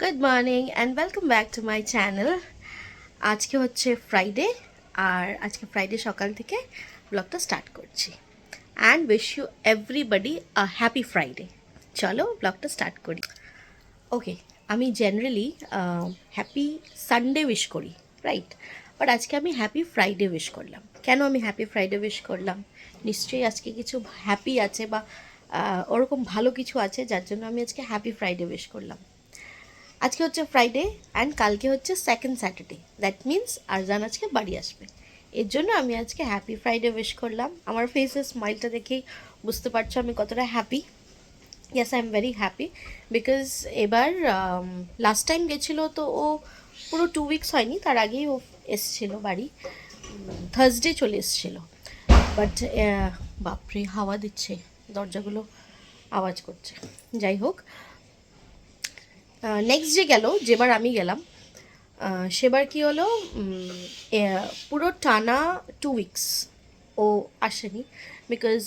Good morning and welcome back to my channel. আজকে হচ্ছে Friday, আর আজকে ফ্রাইডে সকাল থেকে ব্লগটা স্টার্ট করছি। And wish you everybody a happy Friday. চলো ব্লগটা স্টার্ট করি। ওকে, আমি জেনারেলি হ্যাপি সানডে উইশ করি, রাইট? বাট আজকে আমি হ্যাপি ফ্রাইডে উইশ করলাম। কেন আমি হ্যাপি ফ্রাইডে উইশ করলাম? নিশ্চয়ই আজকে কিছু হ্যাপি আছে বা ওরকম ভালো কিছু আছে যার জন্য আমি আজকে হ্যাপি ফ্রাইডে উইশ করলাম। আজকে হচ্ছে ফ্রাইডে অ্যান্ড কালকে হচ্ছে second Saturday, that means Arjan আজকে বাড়ি আসবে। এর জন্য আমি আজকে হ্যাপি ফ্রাইডে উইশ করলাম। আমার ফেসের স্মাইলটা দেখেই বুঝতে পারছো আমি কতটা happy. Yes, I am very happy because এবার লাস্ট টাইম গেছিলো তো ও পুরো 2 উইকস হয়নি, তার আগেই ও এসছিলো বাড়ি, থার্সডে চলে এসছিলো। বাট বাপরে হাওয়া দিচ্ছে, দরজাগুলো আওয়াজ করছে। যাই হোক, নেক্সট ডে গেল, যেবার আমি গেলাম সেবার কি হলো, পুরো টানা 2 উইকস ও আসেনি, বিকজ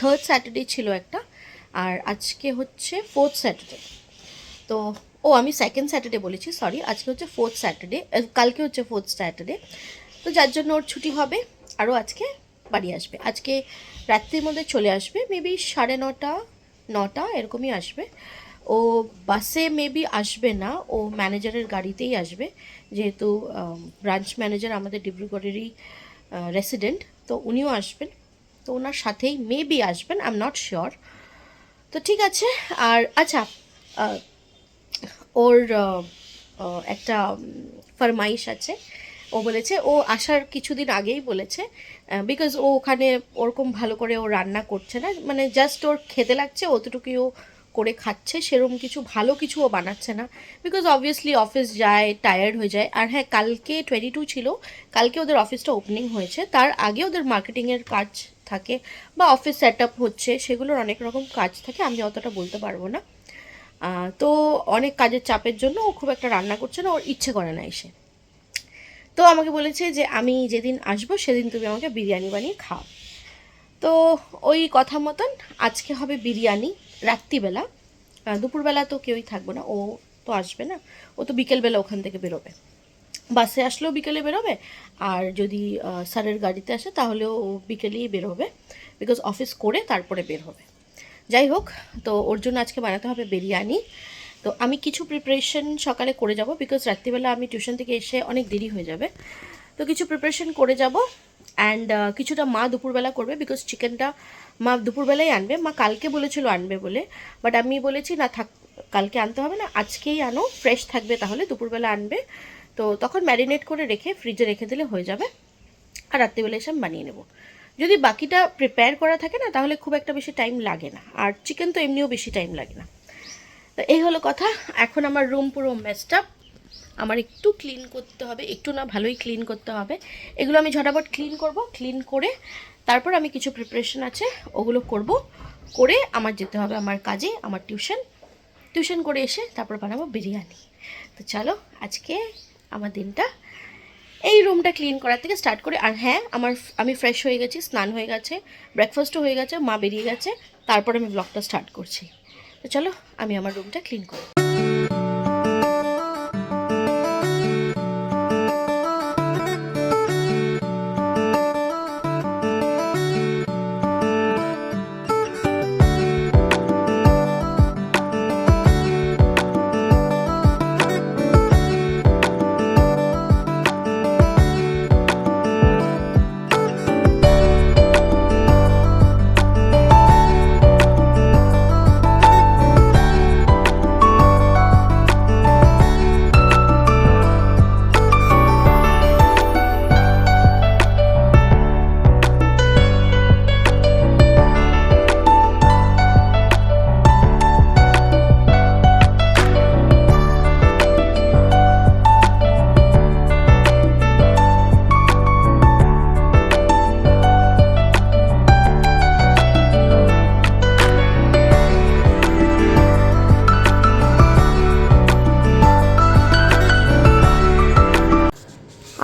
থার্ড স্যাটারডে ছিল একটা, আর আজকে হচ্ছে ফোর্থ স্যাটারডে। তো আমি সেকেন্ড স্যাটারডে বলেছি, সরি, আজকে হচ্ছে ফোর্থ স্যাটারডে, কালকে হচ্ছে ফোর্থ স্যাটারডে। তো যার জন্য ওর ছুটি হবে, আরও আজকে বাড়ি আসবে। আজকে রাত্রির মধ্যে চলে আসবে, মেবি 9:30 এরকমই আসবে। ও বাসে মেবি আসবে না, ও ম্যানেজারের গাড়িতেই আসবে, যেহেতু ব্রাঞ্চ ম্যানেজার আমাদের ডিব্রুগড়েরই রেসিডেন্ট, তো উনিও আসবেন, তো ওনার সাথেই মেবি আসবেন, আই এম নট শিওর। তো ঠিক আছে। আর আচ্ছা, ওর একটা ফরমাইশ আছে। ও বলেছে, ও আসার কিছুদিন আগেই বলেছে, বিকজ ও ওখানে ওরকম ভালো করে ও রান্না করছে না, মানে জাস্ট ওর খেতে লাগছে অতটুকুই ও করে খাচ্ছে, সেরকম কিছু ভালো কিছু ও বানাচ্ছে না, বিকজ অবভিয়াসলি অফিস যায়, টায়ার্ড হয়ে যায়। আর হ্যাঁ, কালকে 22 ছিল, কালকে ওদের অফিসটা ওপেনিং হয়েছে, তার আগে ওদের মার্কেটিংয়ের কাজ থাকে বা অফিস সেট আপ হচ্ছে, সেগুলোর অনেক রকম কাজ থাকে, আমি অতটা বলতে পারবো না। তো অনেক কাজের চাপের জন্য ও খুব একটা রান্না করছে না, ওর ইচ্ছে করে না এসে। তো আমাকে বলেছে যে আমি যেদিন আসবো সেদিন তুমি আমাকে বিরিয়ানি বানিয়ে খাও। তো ওই কথা মতন আজকে হবে বিরিয়ানি রাত্রিবেলা। দুপুরবেলা তো কেউই থাকবো না, ও তো আসবে না, ও তো বিকেলবেলা ওখান থেকে বেরোবে, বাসে আসলেও বিকেলে বেরোবে, আর যদি স্যারের গাড়িতে আসে তাহলেও ও বিকেলেই বেরোবে, বিকজ অফিস করে তারপরে বের হবে। যাই হোক, তো ওর জন্য আজকে বানাতে হবে বিরিয়ানি। তো আমি কিছু প্রিপারেশন সকালে করে যাব, বিকজ রাত্রিবেলা আমি টিউশন থেকে এসে অনেক দেরি হয়ে যাবে, তো কিছু প্রিপারেশন করে যাব। অ্যান্ড কিছুটা মা দুপুরবেলা করবে, বিকজ চিকেনটা মা দুপুরবেলাই আনবে। মা কালকে বলেছিল আনবে বলে, বাট আমি বলেছি না থাক, কালকে আনতে হবে না, আজকেই আনো, ফ্রেশ থাকবে, তাহলে দুপুরবেলা আনবে, তো তখন ম্যারিনেট করে রেখে ফ্রিজে রেখে দিলে হয়ে যাবে, আর রাত্রিবেলা এসে আমি বানিয়ে নেব। যদি বাকিটা প্রিপেয়ার করা থাকে না, তাহলে খুব একটা বেশি টাইম লাগে না, আর চিকেন তো এমনিও বেশি টাইম লাগে না। তো এই হলো কথা। এখন আমার রুম পুরো মেসড আপ, আমার একটু ক্লিন করতে হবে, একটু না ভালোই ক্লিন করতে হবে। এগুলো আমি ঝটাপট ক্লিন করব, ক্লিন করে তারপর আমি কিছু প্রিপারেশন আছে ওগুলো করব, করে আমার যেতে হবে আমার কাজে, আমার টিউশন করে এসে তারপর বানাবো বিরিয়ানি। তো চলো আজকে আমার দিনটা এই রুমটা ক্লিন করার থেকে স্টার্ট করে। আর হ্যাঁ, আমি ফ্রেশ হয়ে গেছি, স্নান হয়ে গেছে, ব্রেকফাস্টও হয়ে গেছে, মা বেরিয়ে গেছে, তারপর আমি ব্লগটা স্টার্ট করছি। তো চলো আমি আমার রুমটা ক্লিন করি।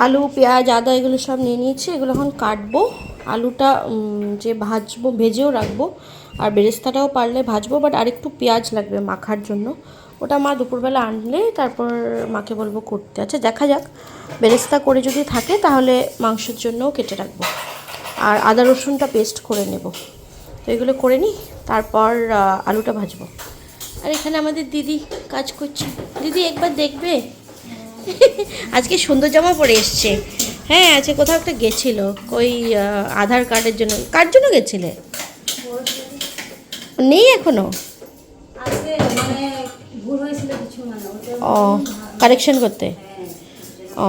আলু, পেঁয়াজ, আদা এগুলো সব নিয়ে নিয়েছি, এগুলো এখন কাটবো। আলুটা যে ভাজবো, ভেজেও রাখবো, আর বেরেস্তাটাও পারলে ভাজবো, বাট আরেকটু পেঁয়াজ লাগবে মাখার জন্য, ওটা মা দুপুরবেলা আনলে তারপর মাকে বলবো করতে। আচ্ছা দেখা যাক, বেরেস্তা করে যদি থাকে তাহলে মাংসের জন্যও কেটে রাখবো। আর আদা রসুনটা পেস্ট করে নেব। তো এগুলো করে নিই, তারপর আলুটা ভাজবো। আর এখানে আমাদের দিদি কাজ করছে। দিদি একবার দেখবে, আজকে সুন্দর জামা পরে এসছে। হ্যাঁ আজকে কোথাও একটা গেছিলো, ওই আধার কার্ডের জন্য। কার জন্য গেছিলে? নেই এখনো? ও কারেকশন করতে। ও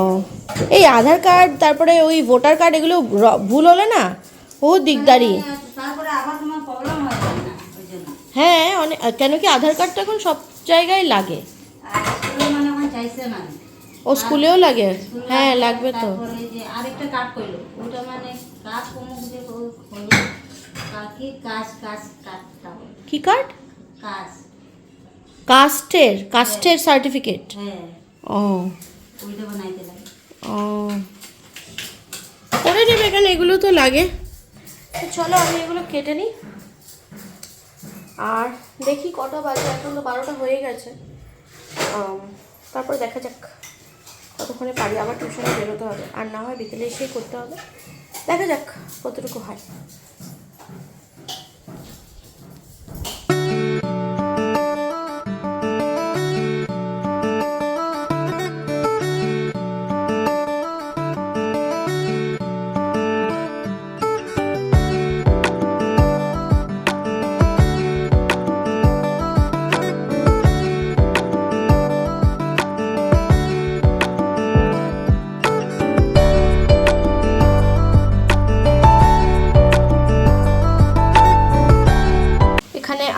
এই আধার কার্ড তারপরে ওই ভোটার কার্ড এগুলো ভুল হলে না ও দিকদারি। হ্যাঁ অনেক, কেন কি আধার কার্ডটা এখন সব জায়গায় লাগে। ও স্কুলেও লাগে? হ্যাঁ লাগবে তো। আরেকটা কার্ড কইলো ওটা মানে কাজ কমুক যে কি কি কার্ড? কাজ কাস্টের সার্টিফিকেট। হ্যাঁ ও ওইটা বানাইতে লাগে। ও করে নেবে, এখানে এগুলো তো লাগে। চলো আমি এগুলো কেটে নিই। আর দেখি কটা বাজে, এখন তো 12টা হয়ে গেছে। তারপর দেখা যাক কতক্ষণে পারি। আবার টিউশনে বেরোতে হবে, আর না হয় বিকেলে এসেই করতে হবে। দেখা যাক কতটুকু হয়।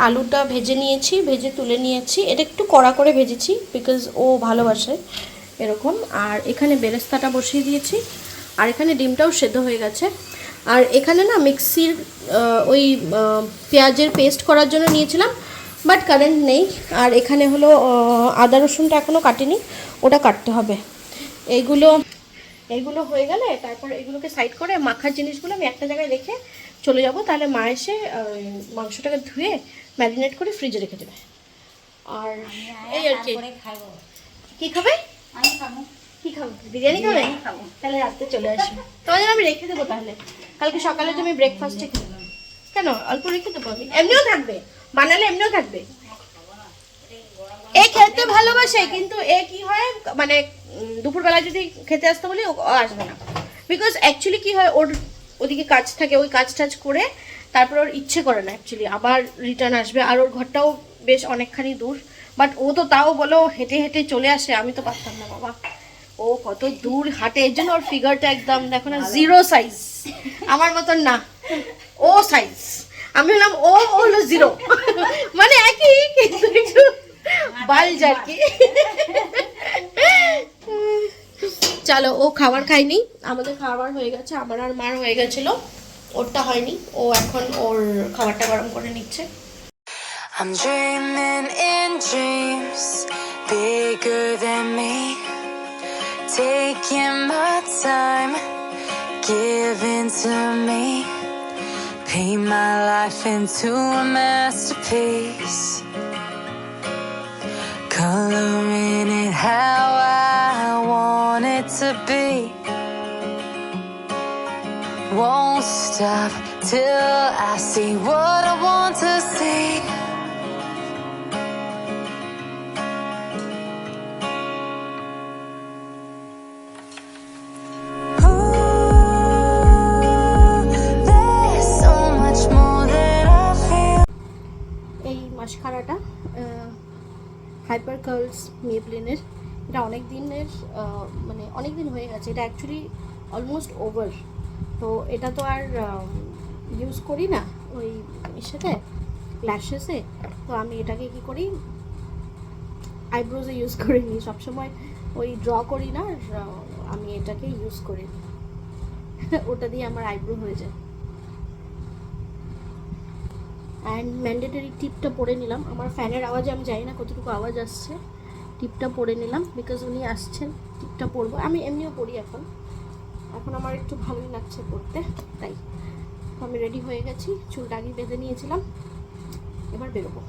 আলুটা ভেজে নিয়েছি, ভেজে তুলে নিয়েছি। এটা একটু কড়া করে ভেজেছি বিকজ ও ভালোবাসে এরকম। আর এখানে বেরেস্তাটা বসিয়ে দিয়েছি, আর এখানে ডিমটাও সেদ্ধ হয়ে গেছে। আর এখানে না মিক্সির ওই পেঁয়াজের পেস্ট করার জন্য নিয়েছিলাম, বাট কারেন্ট নেই। আর এখানে হলো আদা রসুনটা এখনও কাটিনি, ওটা কাটতে হবে। এইগুলো হয়ে গেলে তারপর এগুলোকে সাইড করে মাখার জিনিসগুলো আমি একটা জায়গায় রেখে চলে যাব। তাহলে মা এসে মাংসটাকে ধুয়ে ম্যারিনেট করে ফ্রিজে রেখে দেবে। আর এই আর কি। কী খাবে? আমি খাবো। কী খাবো? বিরিয়ানি খাবে? খাবো। তাহলে রাত্রে চলে আসি, তোমাদের আমি রেখে দেবো। তাহলে কালকে সকালে তুমি ব্রেকফাস্টে খেতে। কেন অল্প রেখে দেবো আমি? এমনিও থাকবে, বানালে এমনিও থাকবে। এ খেতে ভালোবাসে, কিন্তু এ কি হয় মানে দুপুরবেলা যদি খেতে আসতে বলি ও আসবে না। বিকজ অ্যাকচুয়ালি কি হয়, ওর ওদিকে কাজ থাকে, ওই কাজ টাজ করে তারপর ওর ইচ্ছে করে না অ্যাকচুয়ালি আবার রিটার্ন আসবে। আর ওর ঘরটাও বেশ অনেকখানি দূর, বাট ও তো তাও বলো হেঁটে হেঁটে চলে আসে। আমি তো পারতাম না বাবা, ও কত দূর হাঁটে। এর জন্য ওর ফিগারটা একদম দেখো না, 0 সাইজ। আমার মতন না, ও সাইজ। আমি হলাম ও হলো 0, মানে একই কিন্তু একটু বালজ আর কি। চলো, ও খাবার খায়নি, আমাদের খাবার হয়ে গেছে। আমার আর মার হয়ে গেছিল, ওরটা হয়নি। ও এখন ওর খাবারটা গরম করে নিচ্ছে। I'm dreaming in dreams bigger than me, taking my time, giving to me, paint my life into a masterpiece, coloring it how I want it to be. Won't stop till I see what I want to see. মাস্কারাটা hyper curls মেবলিনের, এটা অনেক দিনের মানে অনেক দিন হয়ে গেছে। এটা অ্যাকচুয়ালি অলমোস্ট ওভার। তো এটা তো আর ইউজ করি না ওই এর সাথে ল্যাশেসে। তো আমি এটাকে কি করি, আইব্রোজে ইউজ করে নিই সবসময়। ওই ড্র করি না, আমি এটাকে ইউজ করি, ওটা দিয়ে আমার আইব্রো হয়ে যায়। অ্যান্ড ম্যান্ডেটরি টিপটা পরে নিলাম। আমার ফ্যানের আওয়াজে আমি জানি না কতটুকু আওয়াজ আসছে, টিপটা পরে নিলাম বিকজ উনি আসছেন, টিপটা পরবো। আমি এমনিও পরি এখন, আমার একটু ভালোই লাগছে পরতে, তাই। আমি রেডি হয়ে গেছি, চুলটা আগে বেঁধে নিয়েছিলাম, এবার বেরোবো।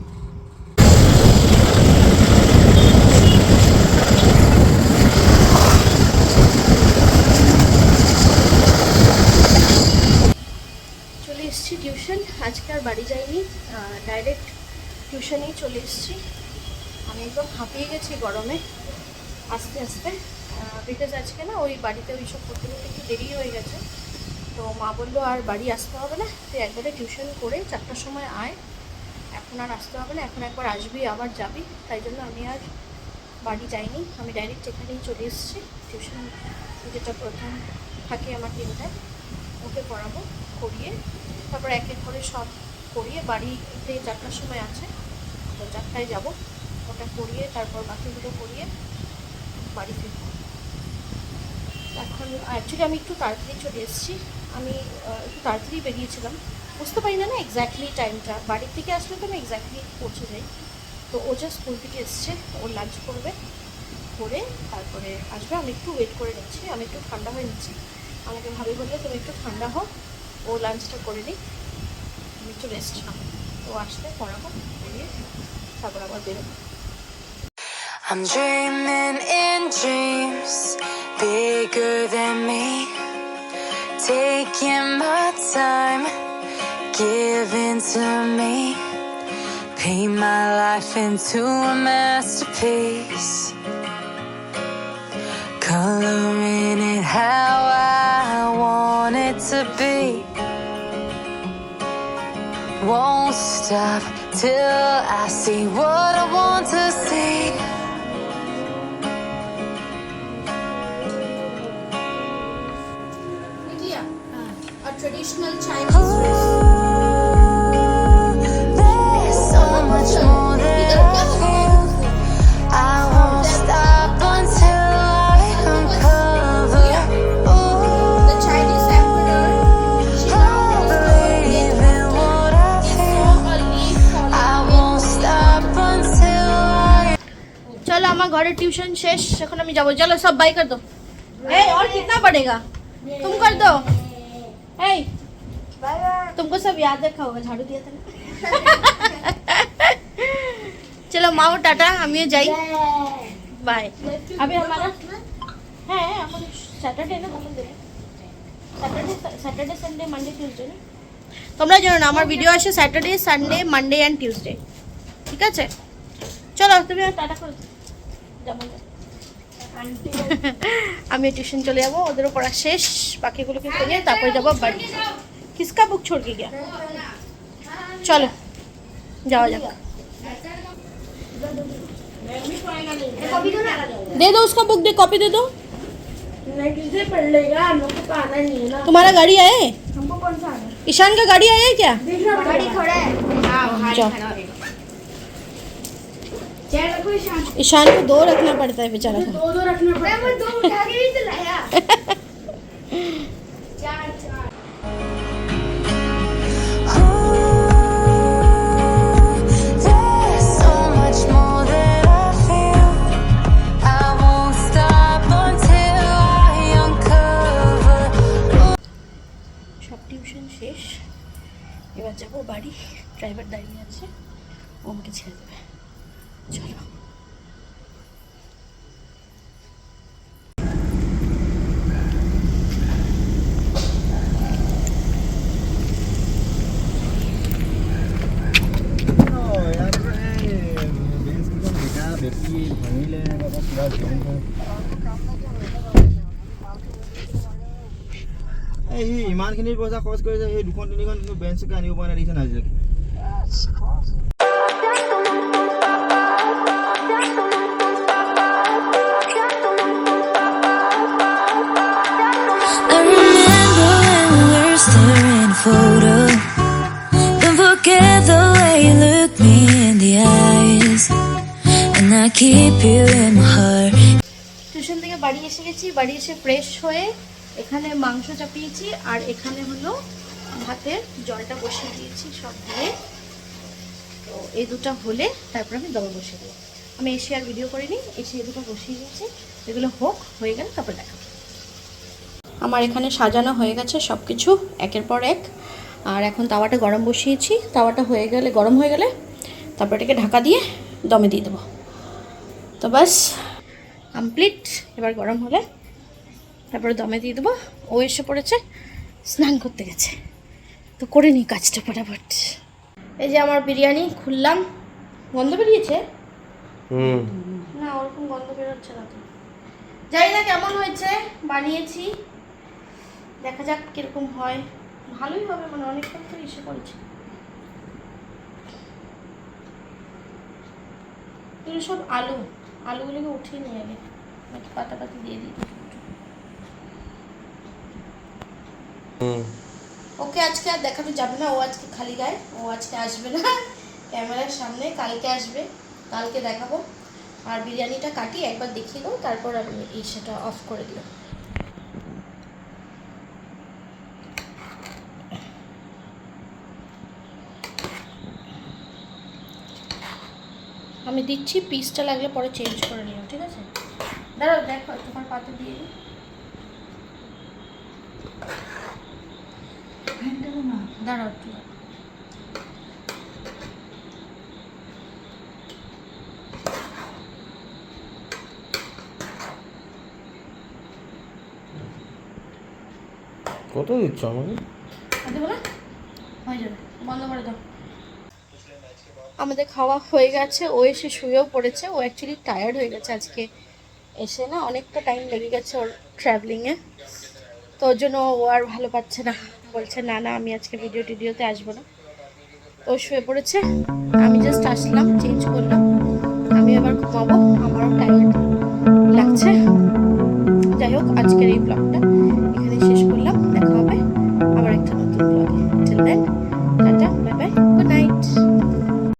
টিউশনেই চলে এসেছি। আমি একদম হাঁপিয়ে গেছি গরমে আস্তে আস্তে, বিকজ আজকে না ওই বাড়িতে ওই সব করতে করতে একটু দেরি হয়ে গেছে। তো মা বললো আর বাড়ি আসতে হবে না, তুই একবারে টিউশন করে 4টার সময় আয়, এখন আর আসতে হবে না, এখন একবার আসবি আবার যাবি। তাই জন্য আমি আর বাড়ি যাইনি, আমি ডাইরেক্ট এখানেই চলে এসেছি। টিউশন যেটা প্রথম থাকে আমার 3টায়, ওকে পড়াবো, করিয়ে তারপর এক এক করে সব করিয়ে বাড়িতে 4টার সময় আছে, তো 4টায় যাবো, ওটা করিয়ে তারপর বাকিগুলো করিয়ে বাড়ি ফিরবো। এখন অ্যাকচুয়ালি আমি একটু তাড়াতাড়ি চলে এসেছি, আমি একটু তাড়াতাড়ি বেরিয়েছিলাম, বুঝতে পারি না এক্স্যাক্টলি টাইমটা, বাড়ির থেকে আসলে তো আমি এক্স্যাক্টলি পৌঁছে যাই। তো ও যে স্কুল থেকে এসছে, ও লাঞ্চ করবে, করে তারপরে আসবে, আমি একটু ওয়েট করে নিচ্ছি, আমি একটু ঠান্ডা হয়ে নিচ্ছি। আমাকে ভাবি বললে তুমি একটু ঠান্ডা হও, ও লাঞ্চটা করে নিই, আমি একটু রেস্ট নাও, ও আসলে পড়াবো, করিয়ে তারপর আবার বেরোবো। I'm dreaming in dreams bigger than me, taking my time, giving to me, paint my life into a masterpiece, coloring it how I want it to be. Won't stop till I see what I want to see. A traditional Chinese Ooh, there's so much more that I feel. I won't stop until I uncover. the Chinese emperor, she I believe in what I feel. I won't stop until I. चलो हमारा घरे tuition शेष, এখন আমি যাব, चलो सब bye कर दो। ए और कितना पड़ेगा, तुम कर दो। ए तुमको सब याद रखा होगा, झाड़ू दिया था ना। चलो माओ टाटा, আমিও যাই, বাই। अभी हमारा है अपन सैटरडे না, কখন দেবে? স্যাটারডে সানডে মানডে টিউসডে না, তোমরা জানো না আমার ভিডিও আসে Saturday Sunday Monday and Tuesday, ঠিক আছে? চলো তুমি টাটা করে দাও, যাবো না। আমি টিউশন চলে যাবো, ওদেরও পড়া শেষ, বাকিগুলোকে করিয়ে তারপরে যাবো বাড়ি। किसका बुक छोड़ के गया, चलो जाओ जाओ, दे दो उसका बुक, दे कॉपी दे दो। पढ़ लेगा, हम लोग को आना नहीं है ना। तुम्हारा गाड़ी आए, हमको कौन सा आना है? ईशान का गाड़ी आया है क्या? गाड़ी खड़ा है। जाओ, चेयर रखो ईशान। ईशान को 2 रखना पड़ता है बेचारा को। दो रखना पड़ता है। मैं 2 उठा के भी तो लाया। 4 There's so much more that I feel. I won't stop until I uncover. সব টিউশন শেষ, এবার যাবো বাড়ি, ড্রাইভার দাঁড়িয়ে আছে, ও আমাকে ছেড়ে দেবে, চলো। ইমানখিনি পইচা খৰচ কৰিছে, এই 2-3খন বেঞ্চকে আনিব পৰা নাই দেখিছে নাই আজিলৈকে। I remember when we were staring at a photo. Don't forget the way you look me in the eyes, and I keep you in my heart. Tuition থেকে বাড়ি এসে গেছি, বাড়ি এসে ফ্রেশ হয়ে এখানে মাংস চাপিয়েছি, আর এখানে হলো ভাতের জলটা বসিয়ে দিয়েছি সব দিয়ে। তো এই দুটো হলে তারপর আমি দমে বসিয়ে দিই। আমি এসে আর ভিডিও করিনি, এসে এই দুটো বসিয়ে দিয়েছি, এগুলো হয়ে গেলে তারপর দেখাবো। আমার এখানে সাজানো হয়ে গেছে সব কিছু একের পর এক, আর এখন তাওয়াটা গরম বসিয়েছি, তাওয়াটা গরম হয়ে গেলে তারপর এটাকে ঢাকা দিয়ে দমে দিয়ে দেবো। তো বাস কমপ্লিট, এবার গরম হলে তারপরে দমে দিয়ে দেবো। ও এসে পড়েছে, স্নান করতে গেছে, তো করে নিই কাজটা ফটাফট। এই যে আমার বিরিয়ানি খুললাম, গন্ধ বেরিয়েছে? হুম না, ওরকম গন্ধ বেরোচ্ছে না তো। জানি না কেমন হয়েছে, বানিয়েছি, দেখা যাক কিরকম হয়। ভালোই হবে, মানে অনেকক্ষণ তো ইসে করেছি। এগুলো সব আলুগুলোকে উঠিয়ে নিয়ে আগে, নাকি পাতা পাতি দিয়ে দিই। ওকে আজকে আর দেখানো যাবে না, ও আজকে খালি গায়ে, ও আজকে আসবে না ক্যামেরার সামনে, কালকে আসবে, কালকে দেখাবো। আর বিরিয়ানিটা কাটি একবার দেখিয়ে দেবো, তারপর আমি এই সেটা অফ করে দিলাম। আমি দিচ্ছি, পিসটা লাগলে পরে চেঞ্জ করে নিও, ঠিক আছে? দাঁড়াও, দেখো তোমার পাতে দিয়ে দিই। দাঁড়াও একটু। কত দিচ্ছ আমাকে? দেবো না, হয়ে যাবে, বন্ধ করে দাও। আমাদের খাওয়া হয়ে গেছে, ও এসে শুয়েও পড়েছে। ও অ্যাকচুয়ালি টায়ার্ড হয়ে গেছে আজকে এসে, না অনেকটা টাইম লেগে গেছে ওর ট্রাভেলিংয়ে, তো ওর জন্য ও আর ভালো পাচ্ছে না, বলছে না না আমি আজকে ভিডিওতে আসবো না। ও শুয়ে পড়েছে, আমি জাস্ট আসলাম, চেঞ্জ করলাম, আমি এবার ঘুমাবো, আমারও টায়ার্ড লাগছে। যাই হোক, আজকের এই ব্লগটা